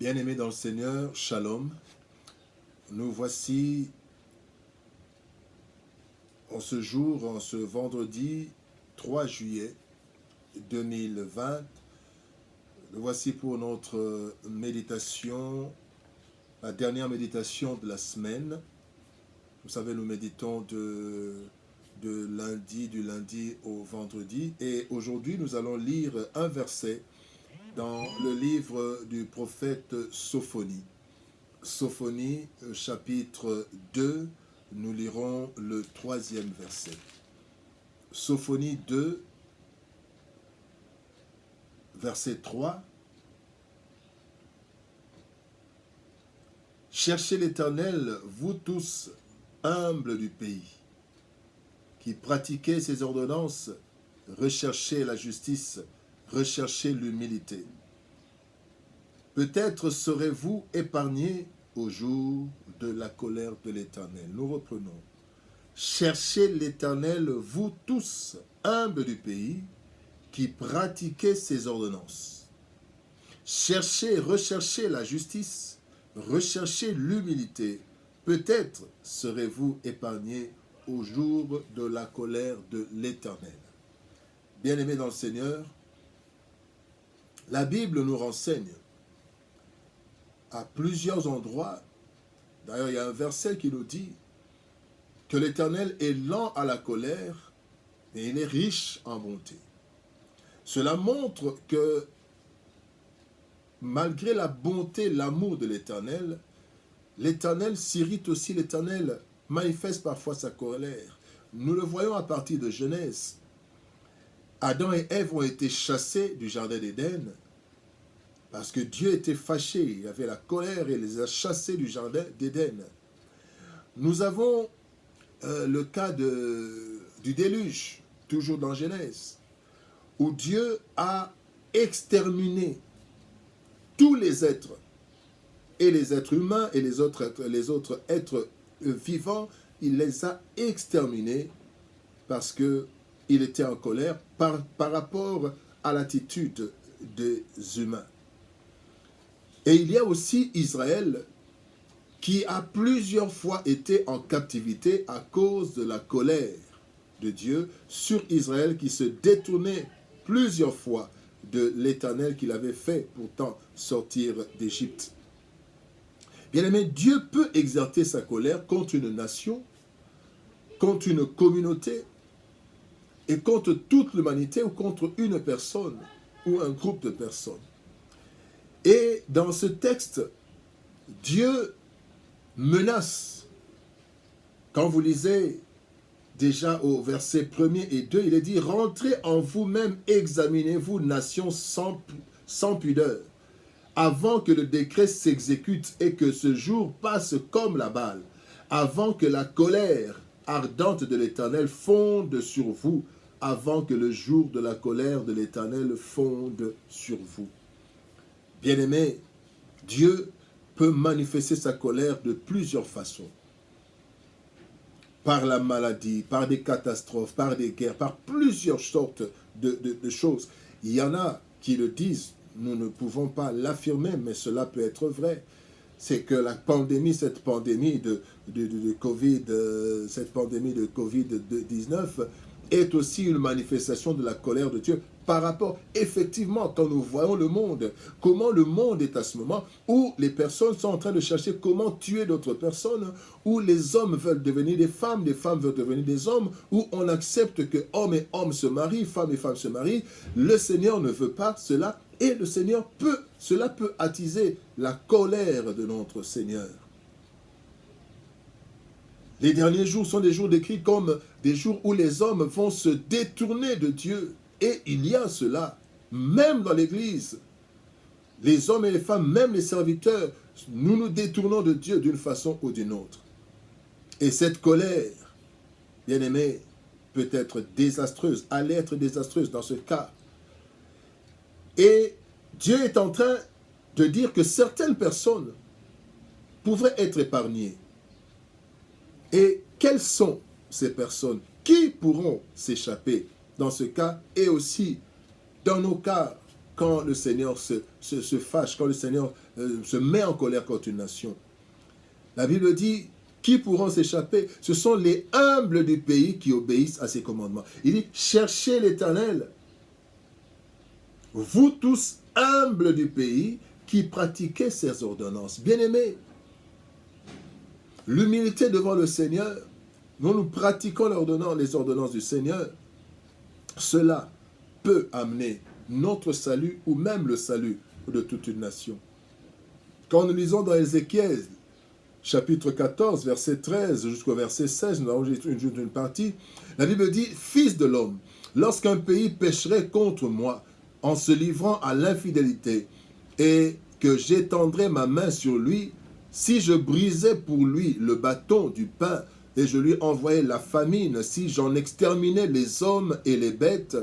Bien-aimés dans le Seigneur, Shalom. Nous voici en ce jour, en ce vendredi 3 juillet 2020. Nous voici pour notre méditation, la dernière méditation de la semaine. Vous savez, nous méditons du lundi au vendredi. Et aujourd'hui, nous allons lire un verset dans le livre du prophète Sophonie. Sophonie, chapitre 2, nous lirons le 3e verset. Sophonie 2, verset 3. Cherchez l'Éternel, vous tous, humbles du pays, qui pratiquez ses ordonnances, recherchez la justice, recherchez l'humilité. Peut-être serez-vous épargnés au jour de la colère de l'Éternel. Nous reprenons. Cherchez l'Éternel, vous tous, humbles du pays, qui pratiquez ses ordonnances. Cherchez, recherchez la justice, recherchez l'humilité. Peut-être serez-vous épargnés au jour de la colère de l'Éternel. Bien-aimés dans le Seigneur, la Bible nous renseigne à plusieurs endroits. D'ailleurs, il y a un verset qui nous dit que l'Éternel est lent à la colère et il est riche en bonté. Cela montre que malgré la bonté, l'amour de l'Éternel s'irrite aussi, l'Éternel manifeste parfois sa colère. Nous le voyons à partir de Genèse. Adam et Ève ont été chassés du jardin d'Éden parce que Dieu était fâché, il avait la colère et les a chassés du jardin d'Éden. Nous avons le cas du déluge, toujours dans Genèse, où Dieu a exterminé tous les êtres, et les êtres humains et les autres êtres vivants, il les a exterminés parce qu'il était en colère par rapport à l'attitude des humains. Et il y a aussi Israël qui a plusieurs fois été en captivité à cause de la colère de Dieu sur Israël qui se détournait plusieurs fois de l'Éternel qu'il avait fait pourtant sortir d'Égypte. Bien-aimé, Dieu peut exercer sa colère contre une nation, contre une communauté et contre toute l'humanité ou contre une personne ou un groupe de personnes. Et dans ce texte, Dieu menace. Quand vous lisez déjà au verset 1er et 2, il est dit « Rentrez en vous-même, examinez-vous, nation sans pudeur, avant que le décret s'exécute et que ce jour passe comme la balle, avant que la colère ardente de l'Éternel fonde sur vous, avant que le jour de la colère de l'Éternel fonde sur vous. » Bien-aimé, Dieu peut manifester sa colère de plusieurs façons. Par la maladie, par des catastrophes, par des guerres, par plusieurs sortes de choses. Il y en a qui le disent, nous ne pouvons pas l'affirmer, mais cela peut être vrai. C'est que la pandémie, cette pandémie de Covid-19 est aussi une manifestation de la colère de Dieu par rapport, effectivement, quand nous voyons le monde, comment le monde est à ce moment où les personnes sont en train de chercher comment tuer d'autres personnes, où les hommes veulent devenir des femmes veulent devenir des hommes, où on accepte que hommes et hommes se marient, femmes et femmes se marient. Le Seigneur ne veut pas cela et le Seigneur cela peut attiser la colère de notre Seigneur. Les derniers jours sont des jours décrits comme des jours où les hommes vont se détourner de Dieu. Et il y a cela, même dans l'Église. Les hommes et les femmes, même les serviteurs, nous nous détournons de Dieu d'une façon ou d'une autre. Et cette colère, bien aimé, peut être désastreuse, allait être désastreuse dans ce cas. Et Dieu est en train de dire que certaines personnes pourraient être épargnées. Et quelles sont ces personnes? Qui pourront s'échapper dans ce cas et aussi dans nos cas quand le Seigneur se fâche, quand le Seigneur se met en colère contre une nation. La Bible dit, qui pourront s'échapper? Ce sont les humbles du pays qui obéissent à ses commandements. Il dit, cherchez l'Éternel. Vous tous humbles du pays qui pratiquez ses ordonnances. Bien-aimés, l'humilité devant le Seigneur, nous pratiquons les ordonnances du Seigneur, cela peut amener notre salut ou même le salut de toute une nation. Quand nous lisons dans Ézéchiel, chapitre 14, verset 13 jusqu'au verset 16, nous avons une partie, la Bible dit, « Fils de l'homme, lorsqu'un pays pécherait contre moi, en se livrant à l'infidélité, et que j'étendrais ma main sur lui, si je brisais pour lui le bâton du pain, et je lui envoyais la famine, si j'en exterminais les hommes et les bêtes,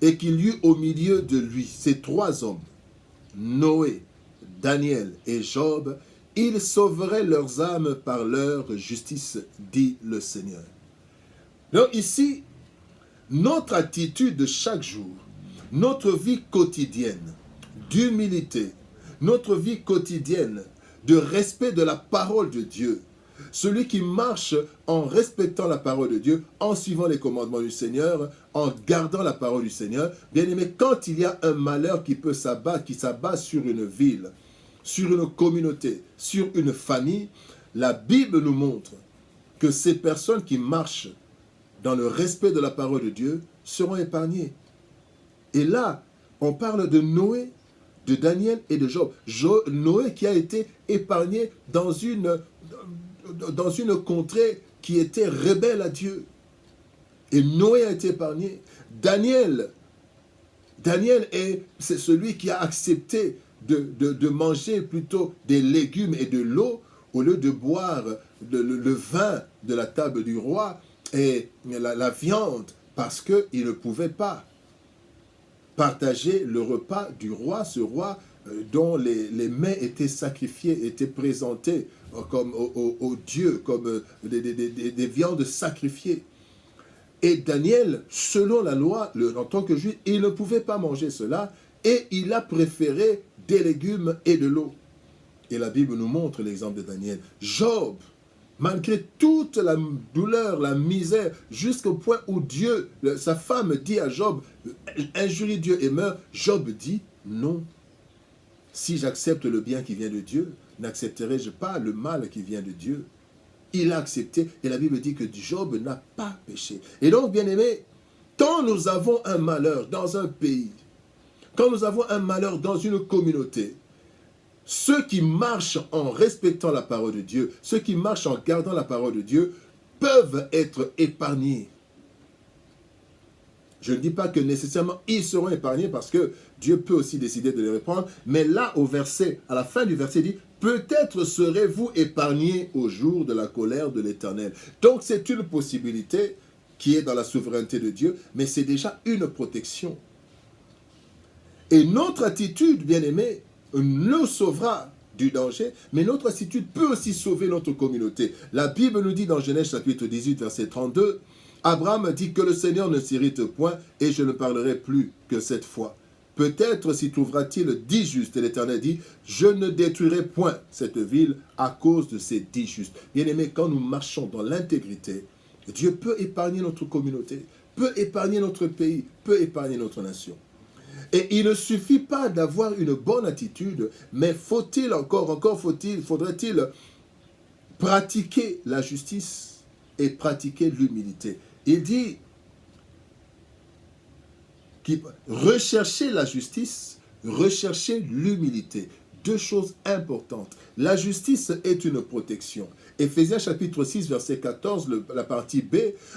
et qu'il y eut au milieu de lui ces trois hommes, Noé, Daniel et Job, ils sauveraient leurs âmes par leur justice, dit le Seigneur. » Donc ici, notre attitude de chaque jour, notre vie quotidienne d'humilité, notre vie quotidienne de respect de la parole de Dieu, celui qui marche en respectant la parole de Dieu, en suivant les commandements du Seigneur, en gardant la parole du Seigneur, bien aimé, quand il y a un malheur qui s'abat sur une ville, sur une communauté, sur une famille, la Bible nous montre que ces personnes qui marchent dans le respect de la parole de Dieu seront épargnées. Et là, on parle de Noé, de Daniel et de Job. Noé qui a été épargné dans une contrée qui était rebelle à Dieu. Et Noé a été épargné. Daniel c'est celui qui a accepté de manger plutôt des légumes et de l'eau au lieu de boire le vin de la table du roi et la viande, parce qu'il ne pouvait pas partager le repas du roi, ce roi dont les mets étaient sacrifiés, étaient présentés comme aux dieux, comme des viandes sacrifiées. Et Daniel, selon la loi, en tant que juif, il ne pouvait pas manger cela, et il a préféré des légumes et de l'eau. Et la Bible nous montre l'exemple de Daniel. Job, malgré toute la douleur, la misère, jusqu'au point où Dieu, sa femme dit à Job, injurie Dieu et meurt, Job dit, non. Si j'accepte le bien qui vient de Dieu, n'accepterai-je pas le mal qui vient de Dieu? Il a accepté, et la Bible dit que Job n'a pas péché. Et donc, bien aimé, quand nous avons un malheur dans un pays, quand nous avons un malheur dans une communauté, ceux qui marchent en respectant la parole de Dieu, ceux qui marchent en gardant la parole de Dieu, peuvent être épargnés. Je ne dis pas que nécessairement ils seront épargnés parce que Dieu peut aussi décider de les reprendre, mais là à la fin du verset, il dit, peut-être serez-vous épargnés au jour de la colère de l'Éternel. Donc c'est une possibilité qui est dans la souveraineté de Dieu, mais c'est déjà une protection. Et notre attitude, bien-aimé, nous sauvera du danger, mais notre attitude peut aussi sauver notre communauté. La Bible nous dit dans Genèse chapitre 18, verset 32, Abraham dit que le Seigneur ne s'irrite point et je ne parlerai plus que cette fois. Peut-être s'y trouvera-t-il 10 justes. Et l'Éternel dit, je ne détruirai point cette ville à cause de ces 10 justes. Bien-aimés, quand nous marchons dans l'intégrité, Dieu peut épargner notre communauté, peut épargner notre pays, peut épargner notre nation. Et il ne suffit pas d'avoir une bonne attitude, mais faudrait-il pratiquer la justice et pratiquer l'humilité. Il dit, rechercher la justice, rechercher l'humilité. Deux choses importantes. La justice est une protection. Éphésiens chapitre 6, verset 14, la partie B,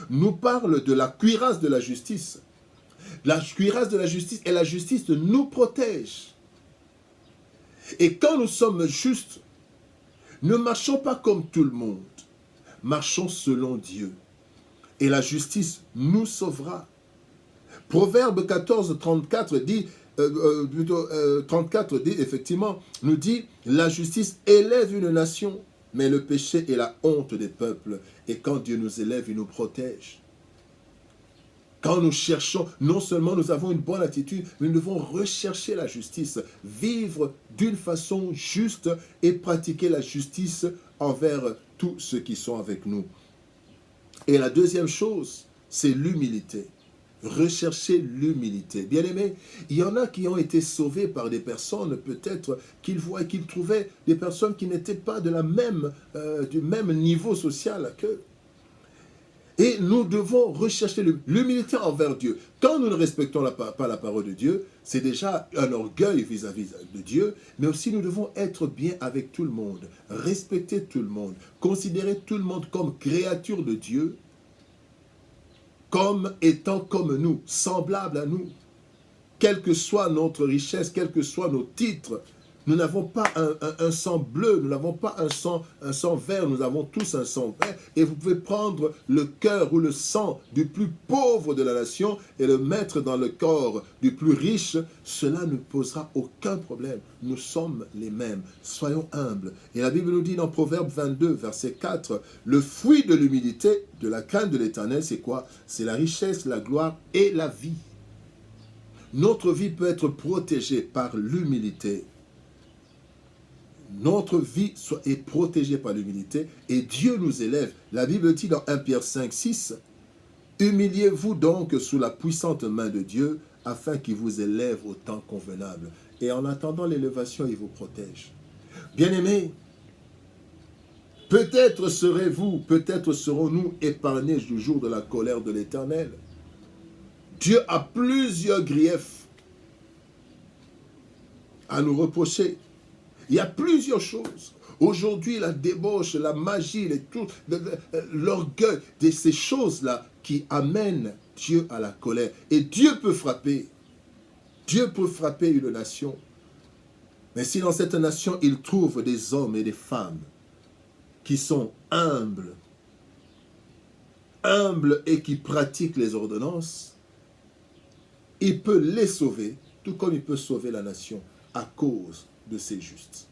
nous parle de la cuirasse de la justice. La cuirasse de la justice et la justice nous protège. Et quand nous sommes justes, ne marchons pas comme tout le monde. Marchons selon Dieu. Et la justice nous sauvera. Proverbe 14, 34 dit, 34 dit effectivement, nous dit, la justice élève une nation, mais le péché est la honte des peuples. Et quand Dieu nous élève, il nous protège. Quand nous cherchons, non seulement nous avons une bonne attitude, mais nous devons rechercher la justice, vivre d'une façon juste et pratiquer la justice envers tous ceux qui sont avec nous. Et la deuxième chose, c'est l'humilité. Rechercher l'humilité. Bien-aimés, il y en a qui ont été sauvés par des personnes, peut-être qu'ils voient, qu'ils trouvaient des personnes qui n'étaient pas de du même niveau social qu'eux. Et nous devons rechercher l'humilité envers Dieu. Quand nous ne respectons pas la parole de Dieu, c'est déjà un orgueil vis-à-vis de Dieu, mais aussi nous devons être bien avec tout le monde, respecter tout le monde, considérer tout le monde comme créature de Dieu, comme étant comme nous, semblable à nous. Quelle que soit notre richesse, quels que soient nos titres, nous n'avons pas un sang bleu, nous n'avons pas un sang vert, nous avons tous un sang vert. Et vous pouvez prendre le cœur ou le sang du plus pauvre de la nation et le mettre dans le corps du plus riche. Cela ne posera aucun problème. Nous sommes les mêmes. Soyons humbles. Et la Bible nous dit dans Proverbe 22, verset 4, le fruit de l'humilité, de la crainte de l'Éternel, c'est quoi? C'est la richesse, la gloire et la vie. Notre vie peut être protégée par l'humilité. Notre vie est protégée par l'humilité et Dieu nous élève. La Bible dit dans 1 Pierre 5, 6, « Humiliez-vous donc sous la puissante main de Dieu afin qu'il vous élève au temps convenable. » Et en attendant l'élévation, il vous protège. Bien-aimés, peut-être serez-vous, peut-être serons-nous épargnés du jour de la colère de l'Éternel. Dieu a plusieurs griefs à nous reprocher. Il y a plusieurs choses. Aujourd'hui, la débauche, la magie, l'orgueil, ces choses-là qui amènent Dieu à la colère. Et Dieu peut frapper. Dieu peut frapper une nation. Mais si dans cette nation, il trouve des hommes et des femmes qui sont humbles et qui pratiquent les ordonnances, il peut les sauver, tout comme il peut sauver la nation à cause de ces justes.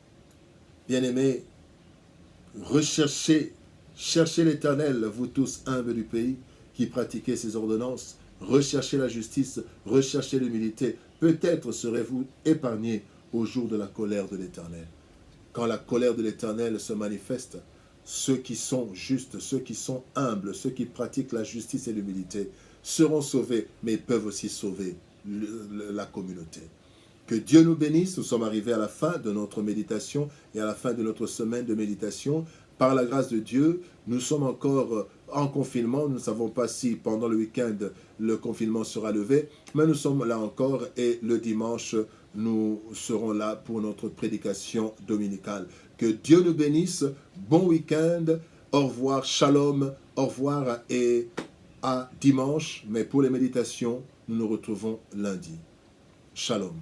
Bien-aimés, cherchez l'Éternel, vous tous humbles du pays, qui pratiquez ces ordonnances, recherchez la justice, recherchez l'humilité. Peut-être serez-vous épargnés au jour de la colère de l'Éternel. Quand la colère de l'Éternel se manifeste, ceux qui sont justes, ceux qui sont humbles, ceux qui pratiquent la justice et l'humilité seront sauvés, mais ils peuvent aussi sauver la communauté. Que Dieu nous bénisse. Nous sommes arrivés à la fin de notre méditation et à la fin de notre semaine de méditation. Par la grâce de Dieu, nous sommes encore en confinement. Nous ne savons pas si pendant le week-end, le confinement sera levé, mais nous sommes là encore et le dimanche, nous serons là pour notre prédication dominicale. Que Dieu nous bénisse. Bon week-end. Au revoir. Shalom. Au revoir et à dimanche. Mais pour les méditations, nous nous retrouvons lundi. Shalom.